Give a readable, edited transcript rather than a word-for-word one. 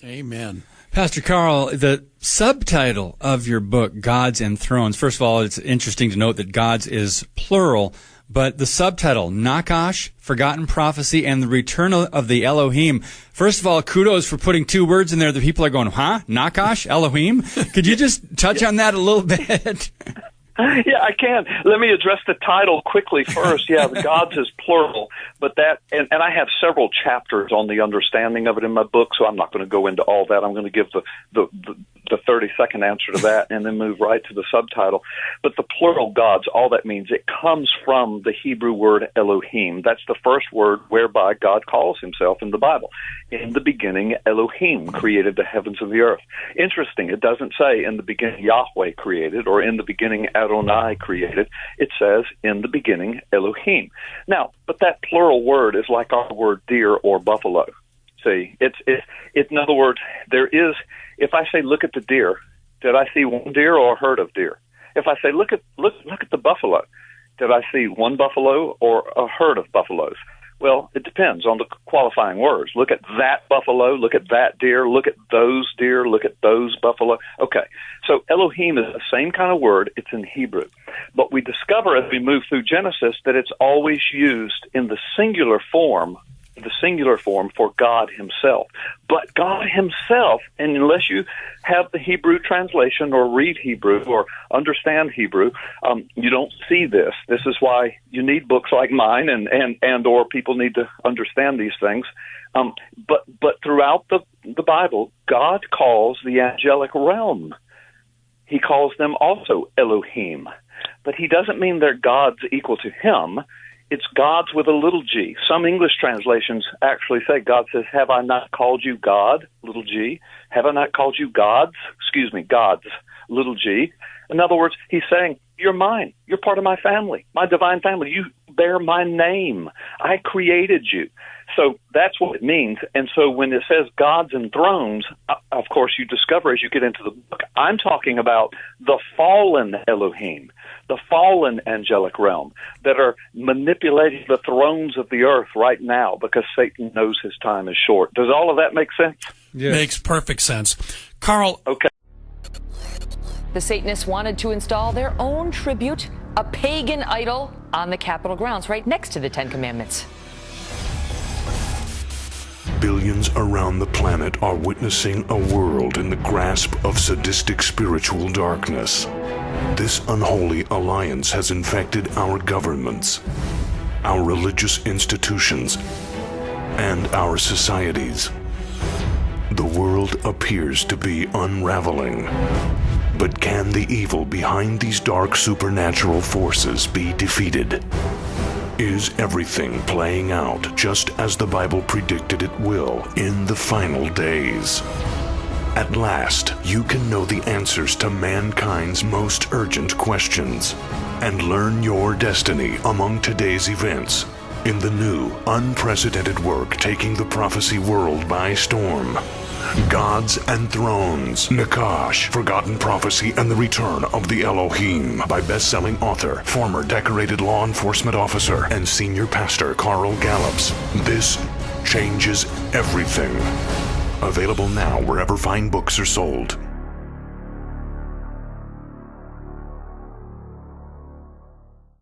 Amen. Pastor Carl, the subtitle of your book, Gods and Thrones, first of all, it's interesting to note that gods is plural, but the subtitle, Nakash, Forgotten Prophecy, and the Return of the Elohim. First of all, kudos for putting two words in there that people are going, huh? Nakash? Elohim? Could you just touch on that a little bit? Yeah, I can. Let me address the title quickly first. Yeah, the gods is plural, but that, and I have several chapters on the understanding of it in my book, so I'm not going to go into all that. I'm going to give the 30-second answer to that and then move right to the subtitle. But the plural gods, all that means, it comes from the Hebrew word Elohim. That's the first word whereby God calls himself in the Bible. In the beginning, Elohim created the heavens and the earth. Interesting, it doesn't say in the beginning Yahweh created or in the beginning Adonai created. It says in the beginning Elohim. Now, but that plural word is like our word deer or buffalo. See, it's in other words, there is, if I say look at the deer, did I see one deer or a herd of deer? If I say look at the buffalo, did I see one buffalo or a herd of buffaloes? Well, it depends on the qualifying words. Look at that buffalo, look at that deer, look at those deer, look at those buffalo. Okay, so Elohim is the same kind of word. It's in Hebrew. But we discover as we move through Genesis that it's always used in the singular form for God himself. But God himself, and unless you have the Hebrew translation or read Hebrew or understand Hebrew, you don't see this. This is why you need books like mine and or people need to understand these things. But throughout the Bible, God calls the angelic realm. He calls them also Elohim. But he doesn't mean they're gods equal to him. It's gods with a little g. Some English translations actually say, God says, have I not called you God, little g? Have I not called you gods? Gods, little g. In other words, he's saying, you're mine. You're part of my family, my divine family. You bear my name. I created you. So that's what it means. And so when it says gods and thrones, of course, you discover as you get into the book, I'm talking about the fallen Elohim, the fallen angelic realm that are manipulating the thrones of the earth right now because Satan knows his time is short. Does all of that make sense? Yes. Makes perfect sense. Carl. Okay. The Satanists wanted to install their own tribute, a pagan idol, on the Capitol grounds right next to the Ten Commandments. Billions around the planet are witnessing a world in the grasp of sadistic spiritual darkness. This unholy alliance has infected our governments, our religious institutions, and our societies. The world appears to be unraveling. But can the evil behind these dark supernatural forces be defeated? Is everything playing out just as the Bible predicted it will in the final days? At last, you can know the answers to mankind's most urgent questions and learn your destiny among today's events in the new, unprecedented work taking the prophecy world by storm. Gods and Thrones, Nakash, Forgotten Prophecy, and the Return of the Elohim by best-selling author, former decorated law enforcement officer, and senior pastor Carl Gallups. This changes everything. Available now wherever fine books are sold.